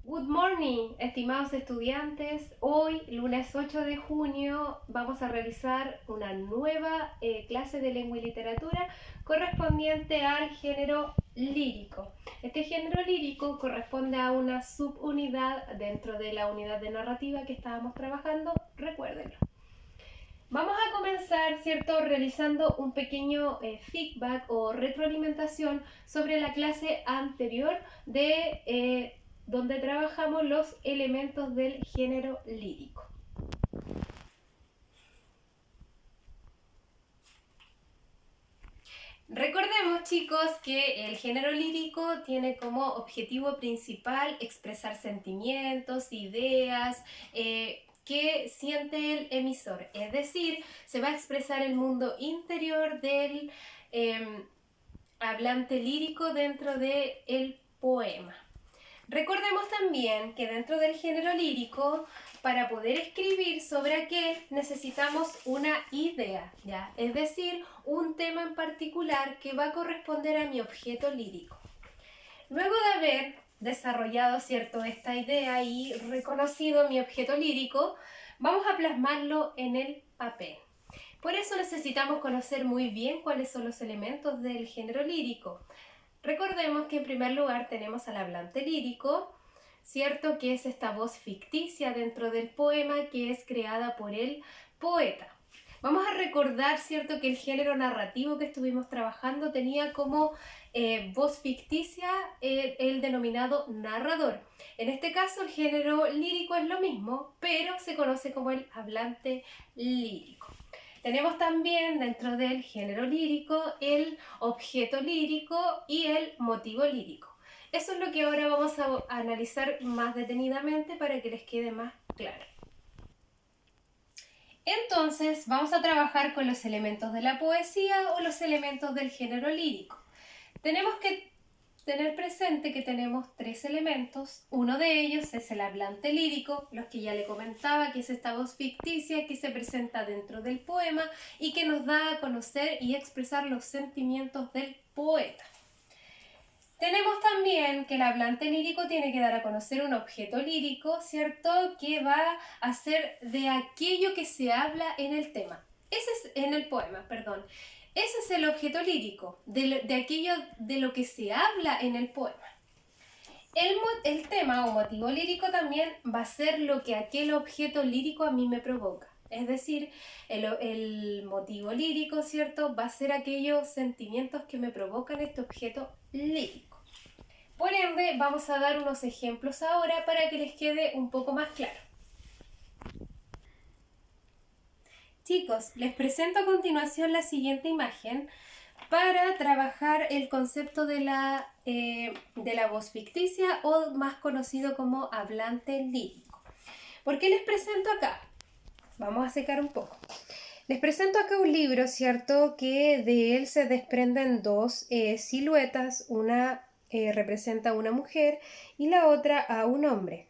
Good morning, estimados estudiantes. Hoy, lunes 8 de junio, vamos a realizar una nueva clase de lengua y literatura correspondiente al género lírico. Este género lírico corresponde a una subunidad dentro de la unidad de narrativa que estábamos trabajando, recuérdenlo. Vamos a comenzar, ¿cierto?, realizando un pequeño feedback o retroalimentación sobre la clase anterior de donde trabajamos los elementos del género lírico. Recordemos, chicos, que el género lírico tiene como objetivo principal expresar sentimientos, ideas, que siente el emisor. Es decir, se va a expresar el mundo interior del hablante lírico dentro del poema. Recordemos también que dentro del género lírico, para poder escribir sobre aquel, necesitamos una idea, ¿ya? Es decir, un tema en particular que va a corresponder a mi objeto lírico. Luego de haber desarrollado, ¿cierto?, esta idea y reconocido mi objeto lírico, vamos a plasmarlo en el papel. Por eso necesitamos conocer muy bien cuáles son los elementos del género lírico. Recordemos que en primer lugar tenemos al hablante lírico, ¿cierto?, que es esta voz ficticia dentro del poema que es creada por el poeta. Vamos a recordar, ¿cierto?, que el género narrativo que estuvimos trabajando tenía como voz ficticia el denominado narrador. En este caso el género lírico es lo mismo, pero se conoce como el hablante lírico. Tenemos también dentro del género lírico el objeto lírico y el motivo lírico. Eso es lo que ahora vamos a analizar más detenidamente para que les quede más claro. Entonces vamos a trabajar con los elementos de la poesía o los elementos del género lírico. Tenemos que tener presente que tenemos tres elementos. Uno de ellos es el hablante lírico, los que ya le comentaba, que es esta voz ficticia que se presenta dentro del poema y que nos da a conocer y expresar los sentimientos del poeta. Tenemos también que el hablante lírico tiene que dar a conocer un objeto lírico, ¿cierto?, que va a ser de aquello que se habla en el tema. Ese es en el poema, perdón. Ese es el objeto lírico, de aquello de lo que se habla en el poema. El tema o motivo lírico también va a ser lo que aquel objeto lírico a mí me provoca. Es decir, el motivo lírico, ¿cierto?, va a ser aquellos sentimientos que me provocan este objeto lírico. Por ende, vamos a dar unos ejemplos ahora para que les quede un poco más claro. Chicos, les presento a continuación la siguiente imagen para trabajar el concepto de la voz ficticia o más conocido como hablante lírico. ¿Por qué les presento acá? Vamos a secar un poco. Les presento acá un libro, ¿cierto?, que de él se desprenden dos siluetas. Una representa a una mujer y la otra a un hombre.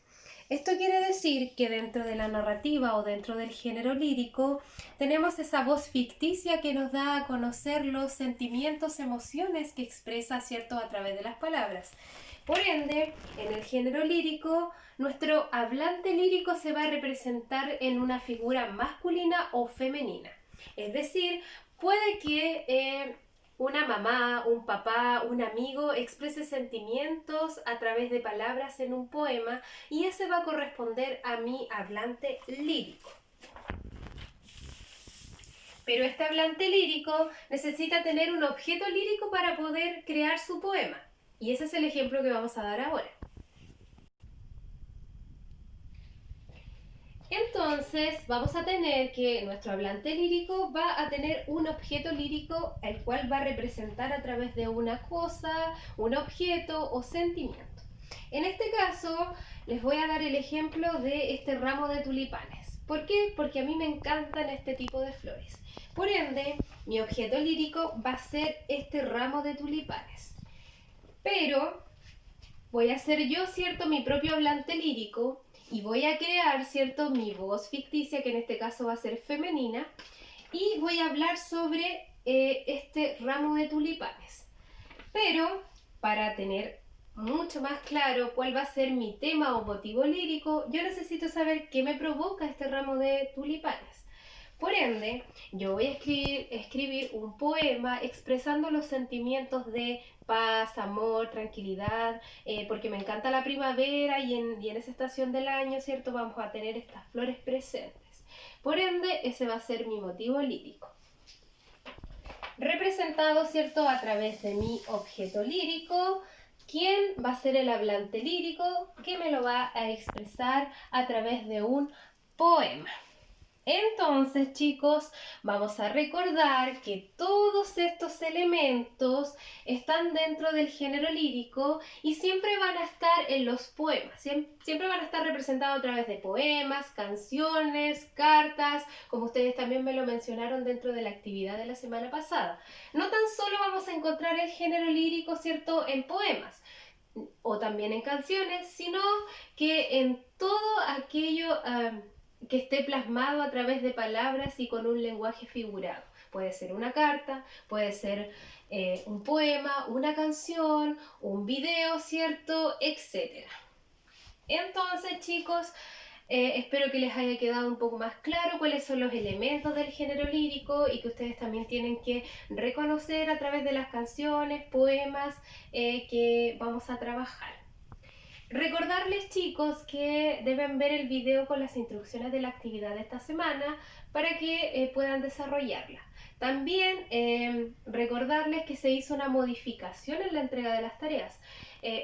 Esto quiere decir que dentro de la narrativa o dentro del género lírico tenemos esa voz ficticia que nos da a conocer los sentimientos, emociones que expresa, ¿cierto?, a través de las palabras. Por ende, en el género lírico, nuestro hablante lírico se va a representar en una figura masculina o femenina. Es decir, puede que una mamá, un papá, un amigo exprese sentimientos a través de palabras en un poema y ese va a corresponder a mi hablante lírico. Pero este hablante lírico necesita tener un objeto lírico para poder crear su poema. Y ese es el ejemplo que vamos a dar ahora. Entonces vamos a tener que nuestro hablante lírico va a tener un objeto lírico el cual va a representar a través de una cosa, un objeto o sentimiento. En este caso les voy a dar el ejemplo de este ramo de tulipanes. ¿Por qué? Porque a mí me encantan este tipo de flores. Por ende, mi objeto lírico va a ser este ramo de tulipanes. Pero voy a hacer yo, ¿cierto?, mi propio hablante lírico y voy a crear, ¿cierto?, mi voz ficticia, que en este caso va a ser femenina, y voy a hablar sobre este ramo de tulipanes. Pero para tener mucho más claro cuál va a ser mi tema o motivo lírico, yo necesito saber qué me provoca este ramo de tulipanes. Por ende, yo voy a escribir un poema expresando los sentimientos de paz, amor, tranquilidad, porque me encanta la primavera y en esa estación del año, ¿cierto? Vamos a tener estas flores presentes. Por ende, ese va a ser mi motivo lírico. Representado, ¿cierto?, a través de mi objeto lírico, ¿quién va a ser el hablante lírico que me lo va a expresar a través de un poema? Entonces, chicos, vamos a recordar que todos estos elementos están dentro del género lírico y siempre van a estar en los poemas, siempre van a estar representados a través de poemas, canciones, cartas, como ustedes también me lo mencionaron dentro de la actividad de la semana pasada. No tan solo vamos a encontrar el género lírico, ¿cierto?, en poemas o también en canciones, sino que en todo aquello que esté plasmado a través de palabras y con un lenguaje figurado. Puede ser una carta, puede ser un poema, una canción, un video, ¿cierto?, etcétera. Entonces, chicos, espero que les haya quedado un poco más claro cuáles son los elementos del género lírico y que ustedes también tienen que reconocer a través de las canciones, poemas que vamos a trabajar. Recordarles, chicos, que deben ver el video con las instrucciones de la actividad de esta semana para que puedan desarrollarla. También recordarles que se hizo una modificación en la entrega de las tareas.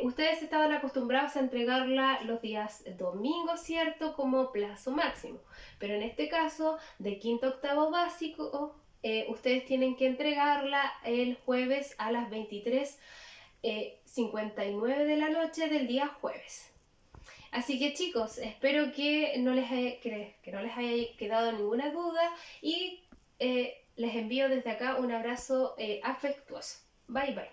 Ustedes estaban acostumbrados a entregarla los días domingos, ¿cierto?, como plazo máximo. Pero en este caso, de quinto a octavo básico, ustedes tienen que entregarla el jueves a las 23:59 de la noche del día jueves. Así que, chicos, espero que no les haya quedado ninguna duda y les envío desde acá un abrazo afectuoso. Bye bye.